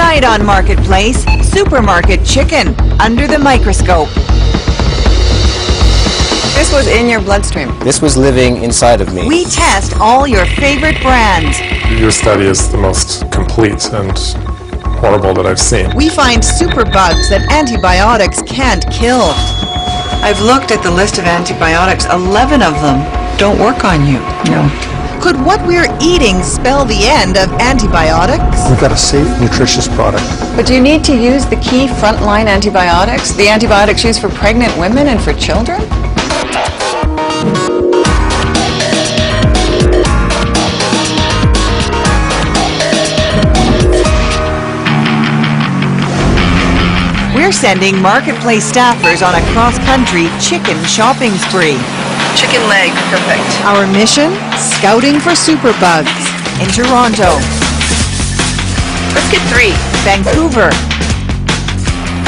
Tonight on Marketplace, supermarket chicken under the microscope. This was in your bloodstream. This was living inside of me. We test all your favorite brands. Your study is the most complete and horrible that I've seen. We find superbugs that antibiotics can't kill. I've looked at the list of antibiotics. 11 of them don't work on you. No. Could what we're eating spell the end of antibiotics? We've got a safe, nutritious product. But do you need to use the key frontline antibiotics? The antibiotics used for pregnant women and for children? We're sending Marketplace staffers on a cross-country chicken shopping spree. Chicken leg, perfect. Our mission? Scouting for superbugs in Toronto, Let's get 3. Vancouver,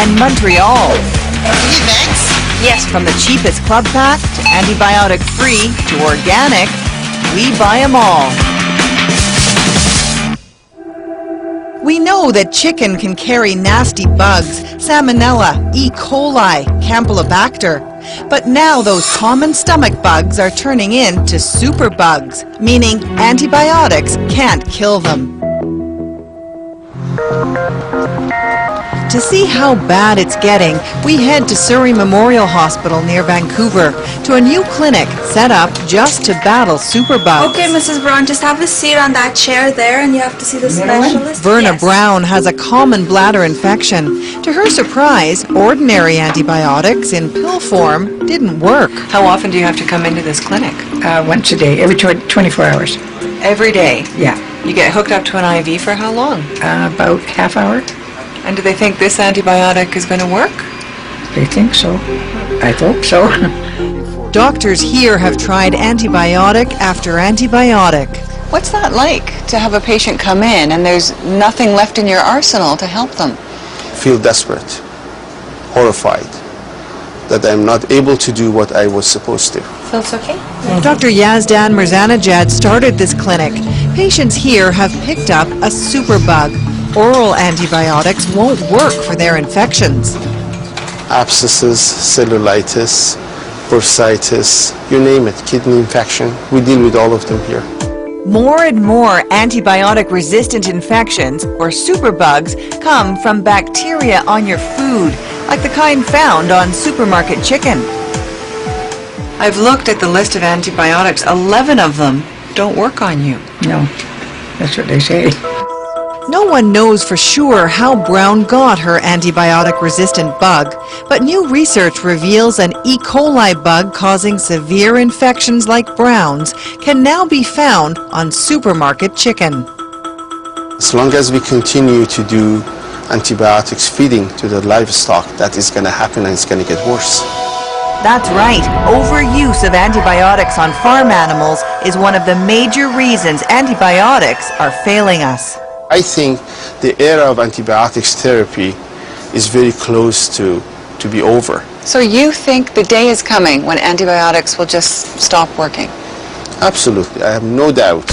and Montreal. Thanks. Yes, from the cheapest club pack to antibiotic-free to organic, we buy them all. We know that chicken can carry nasty bugs, Salmonella, E. coli, Campylobacter. But now those common stomach bugs are turning into superbugs, meaning antibiotics can't kill them. To see how bad it's getting, we head to Surrey Memorial Hospital near Vancouver to a new clinic set up just to battle superbugs. Okay, Mrs. Brown, just have a seat on that chair there and you have to see the specialist. Verna Yes. Brown has a common bladder infection. To her surprise, ordinary antibiotics in pill form didn't work. How often do you have to come into this clinic? Once a day, every 24 hours. Every day. Yeah, You get hooked up to an IV for how long? about half hour. And do they think this antibiotic is going to work? They think so. I hope so. Doctors here have tried antibiotic after antibiotic. What's that like, to have a patient come in and there's nothing left in your arsenal to help them? Feel desperate, horrified that I'm not able to do what I was supposed to. Feels okay? Dr. Yazdan Mirzanajad started this clinic. Patients here have picked up a superbug. Oral antibiotics won't work for their infections. Abscesses, cellulitis, bursitis, you name it, kidney infection. We deal with all of them here. More and more antibiotic-resistant infections, or superbugs, come from bacteria on your food, like the kind found on supermarket chicken. I've looked at the list of antibiotics. 11 of them don't work on you. No, that's what they say. No one knows for sure how Brown got her antibiotic-resistant bug, but new research reveals an E. coli bug causing severe infections like Brown's can now be found on supermarket chicken. As long as we continue to do antibiotics feeding to the livestock, that is going to happen and it's going to get worse. That's right. Overuse of antibiotics on farm animals is one of the major reasons antibiotics are failing us. I think the era of antibiotics therapy is very close to be over. So you think the day is coming when antibiotics will just stop working? Absolutely, I have no doubt.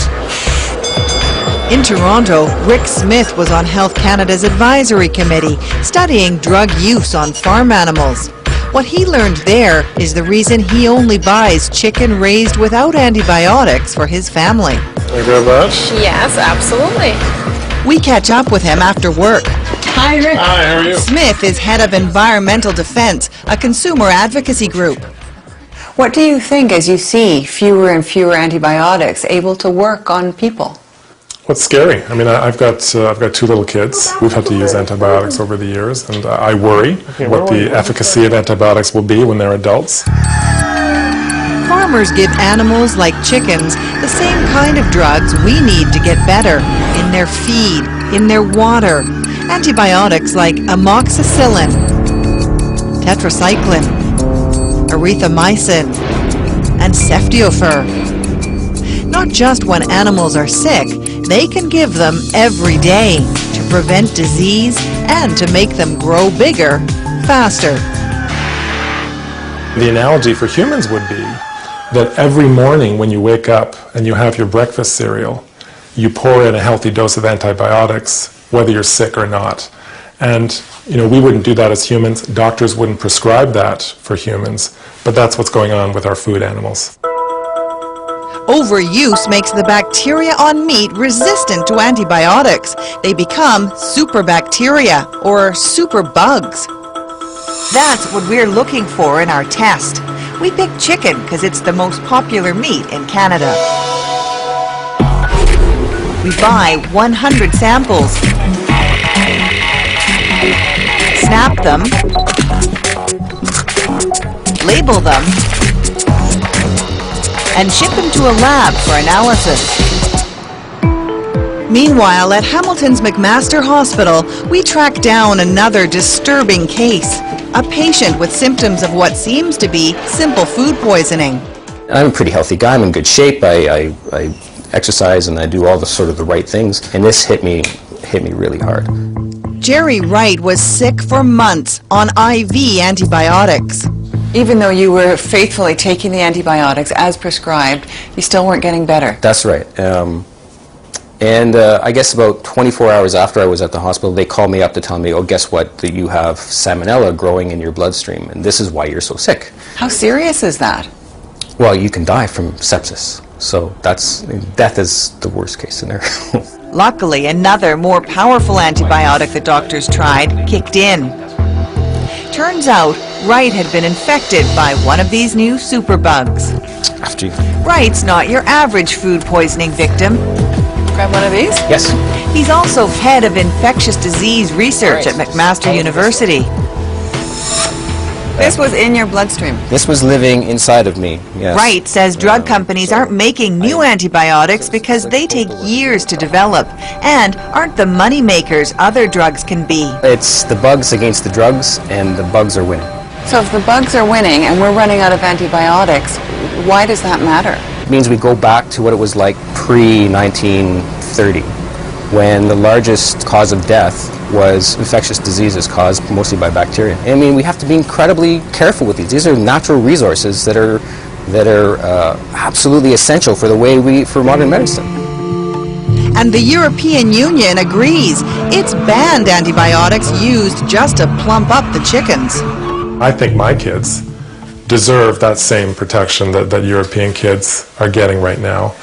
In Toronto, Rick Smith was on Health Canada's advisory committee studying drug use on farm animals. What he learned there is the reason he only buys chicken raised without antibiotics for his family. Can I grab that? Yes, absolutely. We catch up with him after work. Hi, Rick. Hi, how are you? Smith is head of Environmental Defense, a consumer advocacy group. What do you think as you see fewer and fewer antibiotics able to work on people? What's scary? I mean, I've got 2 little kids. We've had to use antibiotics over the years, and I worry what the efficacy of antibiotics will be when they're adults. Farmers give animals like chickens the same kind of drugs we need to get better in their feed, in their water. Antibiotics like amoxicillin, tetracycline, erythromycin, and ceftiofur. Not just when animals are sick, they can give them every day to prevent disease and to make them grow bigger, faster. The analogy for humans would be that every morning when you wake up and you have your breakfast cereal, you pour in a healthy dose of antibiotics whether you're sick or not. And, we wouldn't do that as humans. Doctors wouldn't prescribe that for humans. But that's what's going on with our food animals. Overuse makes the bacteria on meat resistant to antibiotics. They become superbacteria, or superbugs. That's what we're looking for in our test. We picked chicken because it's the most popular meat in Canada. We buy 100 samples, snap them, label them, and ship them to a lab for analysis. Meanwhile, at Hamilton's McMaster Hospital, we track down another disturbing case. A patient with symptoms of what seems to be simple food poisoning. I'm a pretty healthy guy. I'm in good shape. I exercise and I do all the right things. And this hit me really hard. Jerry Wright was sick for months on IV antibiotics. Even though you were faithfully taking the antibiotics as prescribed, you still weren't getting better. That's right. I guess about 24 hours after I was at the hospital, they called me up to tell me, oh, guess what, that you have salmonella growing in your bloodstream, and this is why you're so sick. How serious is that? Well, you can die from sepsis. So death is the worst case scenario. Luckily, another more powerful antibiotic the doctors tried kicked in. Turns out, Wright had been infected by one of these new superbugs. After you... Wright's not your average food poisoning victim. Grab one of these? Yes. He's also head of infectious disease research at McMaster University. This was in your bloodstream. This was living inside of me, yes. Wright says drug companies aren't making new antibiotics because they take years to develop and aren't the money makers other drugs can be. It's the bugs against the drugs, and the bugs are winning. So if the bugs are winning and we're running out of antibiotics, why does that matter? It means we go back to what it was like pre-1930, when the largest cause of death was infectious diseases caused mostly by bacteria. I mean, we have to be incredibly careful with these. These are natural resources that are absolutely essential for for modern medicine. And the European Union agrees. It's banned antibiotics used just to plump up the chickens. I think my kids deserve that same protection that European kids are getting right now.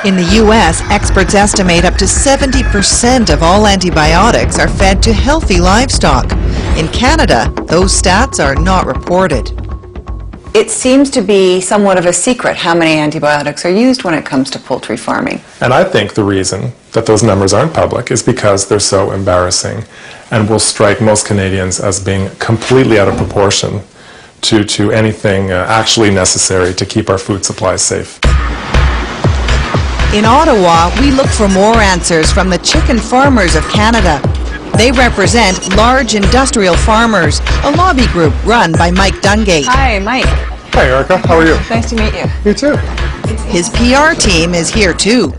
In the U.S., experts estimate up to 70% of all antibiotics are fed to healthy livestock. In Canada, those stats are not reported. It seems to be somewhat of a secret how many antibiotics are used when it comes to poultry farming. And I think the reason that those numbers aren't public is because they're so embarrassing and will strike most Canadians as being completely out of proportion to anything actually necessary to keep our food supplies safe. In Ottawa, we look for more answers from the chicken farmers of Canada. They represent large industrial farmers, a lobby group run by Mike Dungate. Hi, Mike. Hi, Erica. How are you? Nice to meet you. You too. His PR team is here too.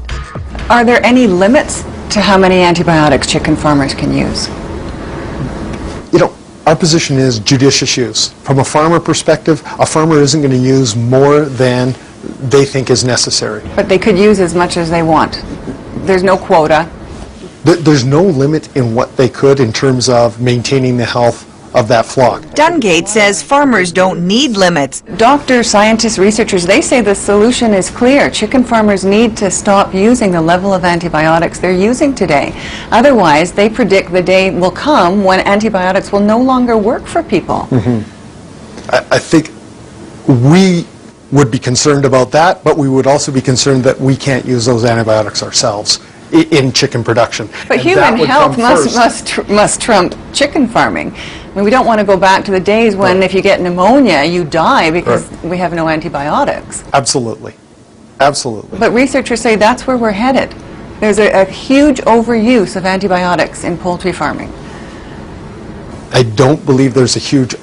Are there any limits to how many antibiotics chicken farmers can use? Our position is judicious use. From a farmer perspective, a farmer isn't going to use more than they think is necessary. But they could use as much as they want. There's no quota. There's no limit in what they could in terms of maintaining the health of that flock. Dungate says farmers don't need limits. Doctors, scientists, researchers, they say the solution is clear. Chicken farmers need to stop using the level of antibiotics they're using today. Otherwise, they predict the day will come when antibiotics will no longer work for people. I think we would be concerned about that, but we would also be concerned that we can't use those antibiotics ourselves in chicken production. But human health must trump chicken farming. I mean, we don't want to go back to the days when if you get pneumonia, you die because we have no antibiotics. Absolutely. Absolutely. But researchers say that's where we're headed. There's a huge overuse of antibiotics in poultry farming. I don't believe there's a huge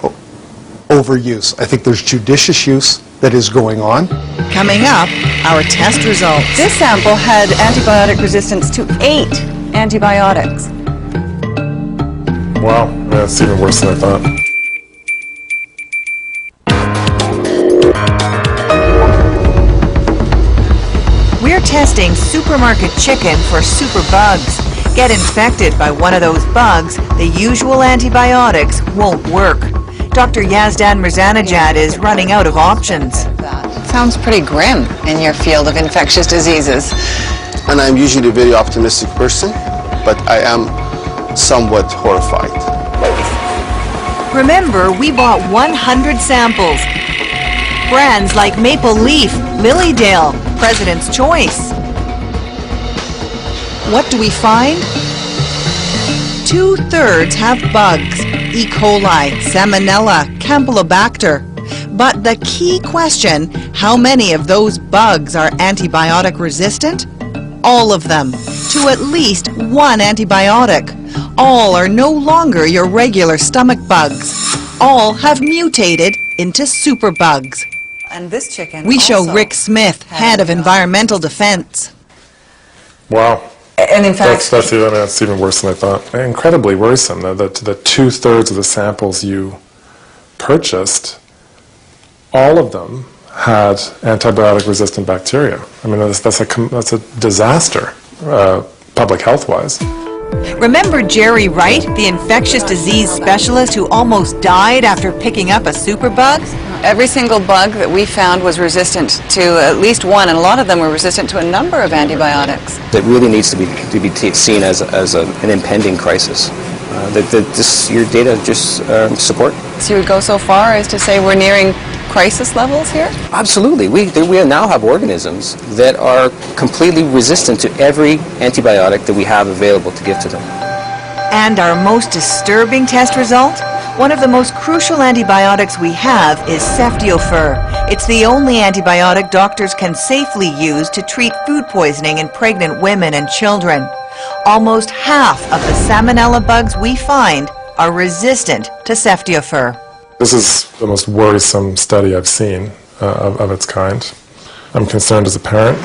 overuse. I think there's judicious use that is going on. Coming up, our test results. This sample had antibiotic resistance to 8 antibiotics. Wow, that's even worse than I thought. We're testing supermarket chicken for superbugs. Get infected by one of those bugs, the usual antibiotics won't work. Dr. Yazdan Mirzanajad is running out of options. Sounds pretty grim in your field of infectious diseases. And I'm usually a very optimistic person, but I am somewhat horrified. Remember, we bought 100 samples. Brands like Maple Leaf, Lilydale, President's Choice. What do we find? 2/3 have bugs. E. coli, Salmonella, Campylobacter. But the key question, how many of those bugs are antibiotic resistant? All of them, to at least one antibiotic. All are no longer your regular stomach bugs. All have mutated into superbugs. And this chicken We show also Rick Smith, head of Environmental Defense. Wow. And in fact, That's even worse than I thought. Incredibly worrisome that the 2/3 of the samples you purchased, all of them had antibiotic-resistant bacteria. I mean, that's a disaster, public health-wise. Remember Jerry Wright, the infectious disease specialist who almost died after picking up a superbug? every single bug that we found was resistant to at least one, and a lot of them were resistant to a number of antibiotics. It really needs to be seen as an impending crisis. Your data just support. So you would go so far as to say we're nearing crisis levels here? Absolutely. We now have organisms that are completely resistant to every antibiotic that we have available to give to them. And our most disturbing test result? One of the most crucial antibiotics we have is Ceftiofur. It's the only antibiotic doctors can safely use to treat food poisoning in pregnant women and children. Almost half of the Salmonella bugs we find are resistant to Ceftiofur. This is the most worrisome study I've seen of its kind. I'm concerned as a parent.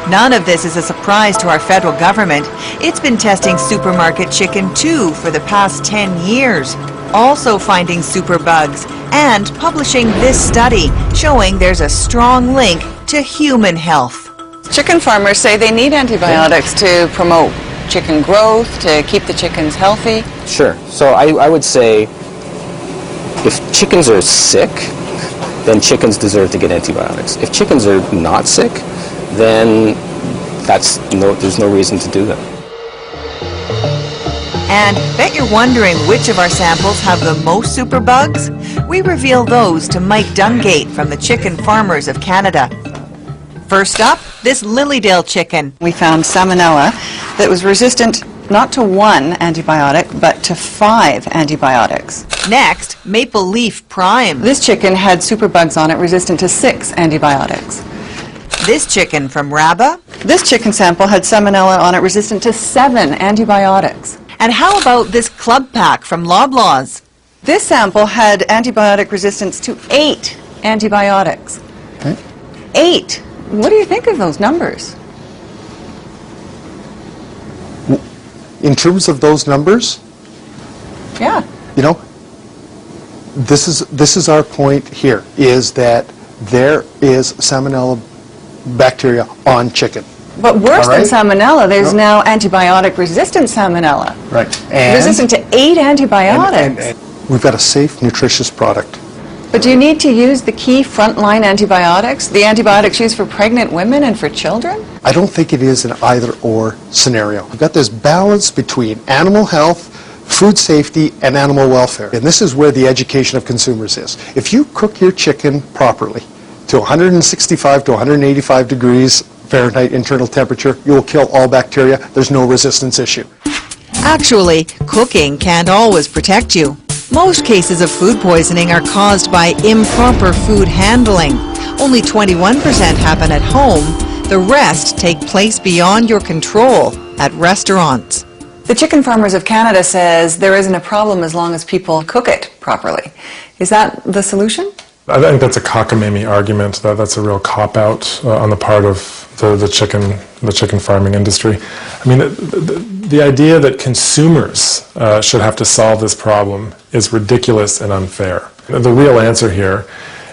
None of this is a surprise to our federal government. It's been testing supermarket chicken too for the past 10 years, also finding superbugs and publishing this study showing there's a strong link to human health. Chicken farmers say they need antibiotics to promote chicken growth, to keep the chickens healthy. Sure. So I would say if chickens are sick, then chickens deserve to get antibiotics. If chickens are not sick, then there's no reason to do that. And bet you're wondering which of our samples have the most superbugs? We reveal those to Mike Dungate from the Chicken Farmers of Canada. First up, this Lilydale chicken. We found Salmonella that was resistant not to one antibiotic, but to 5 antibiotics. Next, Maple Leaf Prime. This chicken had superbugs on it resistant to 6 antibiotics. This chicken from Rabba. This chicken sample had Salmonella on it resistant to 7 antibiotics. And how about this club pack from Loblaws? This sample had antibiotic resistance to 8 antibiotics. Okay. 8! What do you think of those numbers? In terms of those numbers, Yeah. you know, this is our point here, is that there is Salmonella bacteria on chicken. But worse All right. than Salmonella, there's now antibiotic-resistant Salmonella. Right. Resistant to 8 antibiotics. And we've got a safe, nutritious product. But do you need to use the key frontline antibiotics, the antibiotics used for pregnant women and for children? I don't think it is an either-or scenario. We've got this balance between animal health, food safety, and animal welfare. And this is where the education of consumers is. If you cook your chicken properly to 165 to 185 degrees Fahrenheit internal temperature, you will kill all bacteria. There's no resistance issue. Actually, cooking can't always protect you. Most cases of food poisoning are caused by improper food handling. Only 21% happen at home. The rest take place beyond your control at restaurants. The Chicken Farmers of Canada says there isn't a problem as long as people cook it properly. Is that the solution? I think that's a cockamamie argument. That's a real cop-out on the part of the chicken farming industry. I mean, the idea that consumers should have to solve this problem is ridiculous and unfair. The real answer here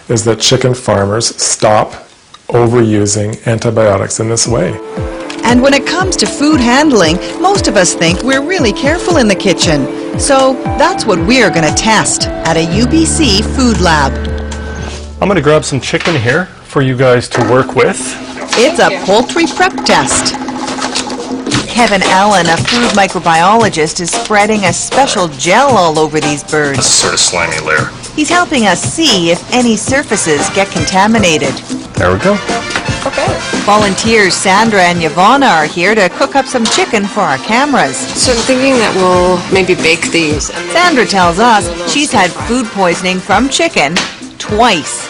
is that chicken farmers stop overusing antibiotics in this way. And when it comes to food handling, most of us think we're really careful in the kitchen. So that's what we're going to test at a UBC food lab. I'm going to grab some chicken here for you guys to work with. It's a poultry prep test. Kevin Allen, a food microbiologist, is spreading a special gel all over these birds. It's a sort of slimy layer. He's helping us see if any surfaces get contaminated. There we go. Okay. Volunteers Sandra and Yvonne are here to cook up some chicken for our cameras. So I'm thinking that we'll maybe bake these. Sandra tells us she's had food poisoning from chicken twice.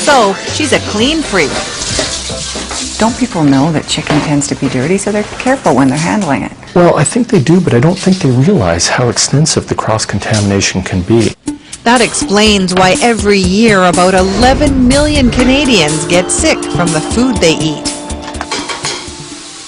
So she's a clean freak. Don't people know that chicken tends to be dirty, so they're careful when they're handling it? Well, I think they do, but I don't think they realize how extensive the cross-contamination can be. That explains why every year about 11 million Canadians get sick from the food they eat.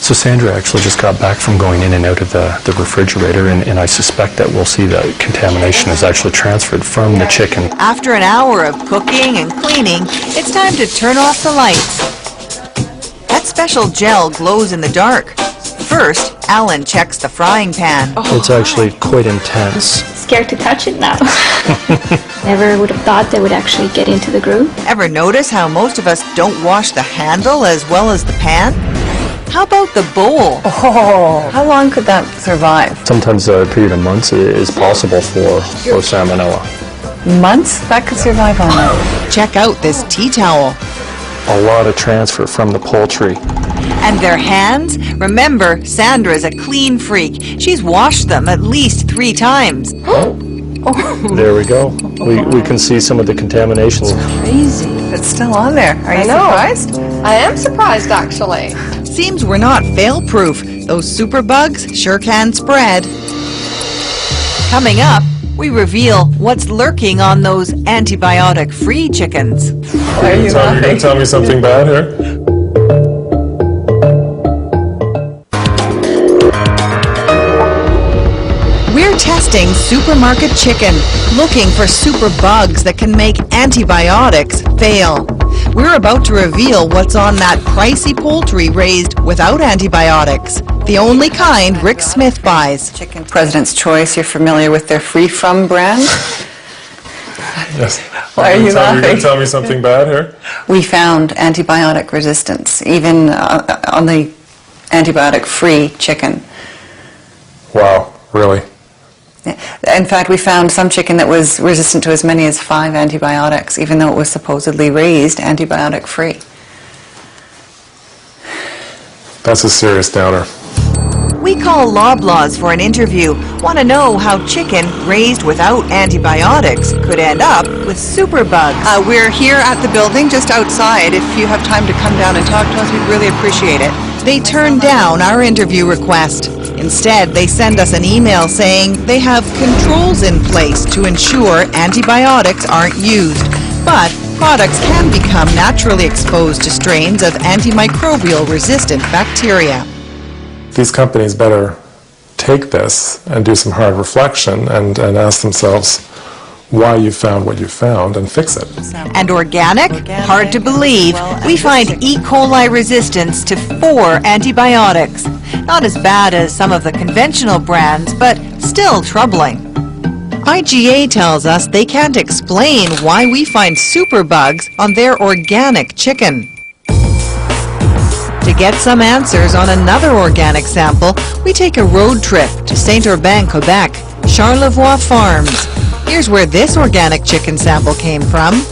So Sandra actually just got back from going in and out of the refrigerator, and I suspect that we'll see that contamination is actually transferred from the chicken. After an hour of cooking and cleaning, it's time to turn off the lights. That special gel glows in the dark. First, Alan checks the frying pan. It's actually quite intense. Scared to touch it now. Never would have thought they would actually get into the groove. Ever notice how most of us don't wash the handle as well as the pan? How about the bowl? Oh, how long could that survive? Sometimes a period of months is possible for salmonella. Months? That could survive on that. Check out this tea towel. A lot of transfer from the poultry. And their hands? Remember, Sandra's a clean freak. She's washed them at least 3 times. There we go. We can see some of the contaminations. Crazy. It's still on there. Are you surprised? I am surprised, actually. Seems we're not fail-proof. Those superbugs sure can spread. Coming up, we reveal what's lurking on those antibiotic-free chickens. Are you You're going to tell me something bad here? We're testing supermarket chicken, looking for superbugs that can make antibiotics fail. We're about to reveal what's on that pricey poultry raised without antibiotics, the only kind Rick Smith buys. Chicken President's Choice, you're familiar with their Free From brand? Yes. Why are you laughing? You're going to tell me something bad here? We found antibiotic resistance, even on the antibiotic-free chicken. Wow, really? In fact, we found some chicken that was resistant to as many as 5 antibiotics, even though it was supposedly raised antibiotic-free. That's a serious downer. We call Loblaws for an interview. Want to know how chicken raised without antibiotics could end up with superbugs. We're here at the building, just outside. If you have time to come down and talk to us, we'd really appreciate it. They turned down our interview request. Instead, they send us an email saying they have controls in place to ensure antibiotics aren't used. But products can become naturally exposed to strains of antimicrobial resistant bacteria. These companies better take this and do some hard reflection and ask themselves why you found what you found and fix it. And organic? Hard to believe. We find E. coli resistance to 4 antibiotics. Not as bad as some of the conventional brands, but still troubling. IGA tells us they can't explain why we find superbugs on their organic chicken. To get some answers on another organic sample, we take a road trip to Saint-Urbain, Quebec, Charlevoix Farms. Here's where this organic chicken sample came from.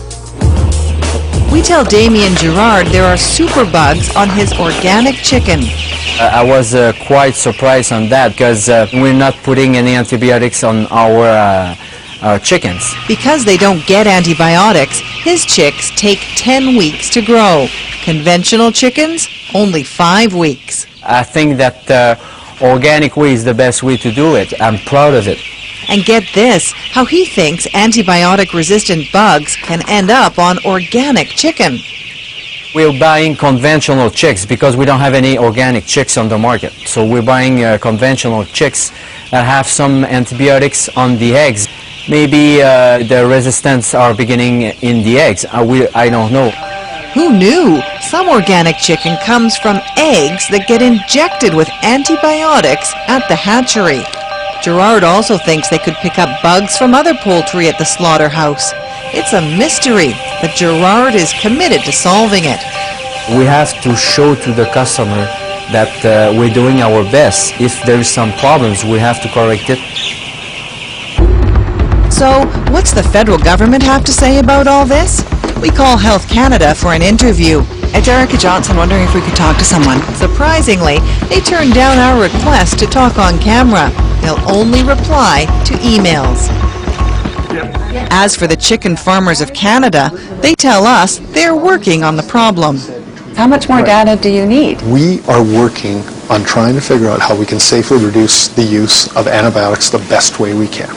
We tell Damien Girard there are superbugs on his organic chicken. I was quite surprised on that because we're not putting any antibiotics on our chickens. Because they don't get antibiotics, his chicks take 10 weeks to grow. Conventional chickens, only 5 weeks. I think that organic way is the best way to do it. I'm proud of it. And get this, how he thinks antibiotic-resistant bugs can end up on organic chicken. We're buying conventional chicks because we don't have any organic chicks on the market. So we're buying conventional chicks that have some antibiotics on the eggs. Maybe the resistance are beginning in the eggs. I don't know. Who knew? Some organic chicken comes from eggs that get injected with antibiotics at the hatchery. Gerard also thinks they could pick up bugs from other poultry at the slaughterhouse. It's a mystery, but Gerard is committed to solving it. We have to show to the customer that we're doing our best. If there's some problems, we have to correct it. So, what's the federal government have to say about all this? We call Health Canada for an interview. It's Erica Johnson, wondering if we could talk to someone. Surprisingly, they turned down our request to talk on camera. They'll only reply to emails. As for the chicken farmers of Canada, they tell us they're working on the problem. How much more data do you need? We are working on trying to figure out how we can safely reduce the use of antibiotics the best way we can.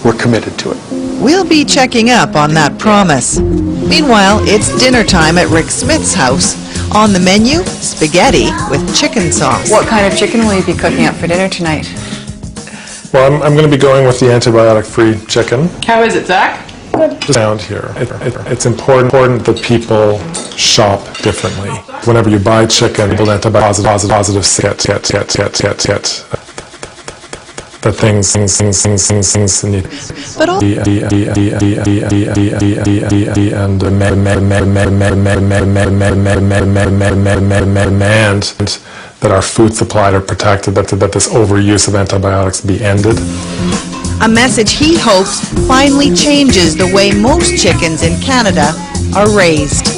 We're committed to it. We'll be checking up on that promise. Meanwhile, it's dinner time at Rick Smith's house. On the menu, spaghetti with chicken sauce. What kind of chicken will you be cooking up for dinner tonight? Well, I'm going to be going with the antibiotic-free chicken. How is it, Zach? Around here, it's important that people shop differently. Whenever you buy chicken, people antibiotic-positive the things need. But all and that our food supply are protected, that this overuse of antibiotics be ended. a message he hopes finally changes the way most chickens in Canada are raised.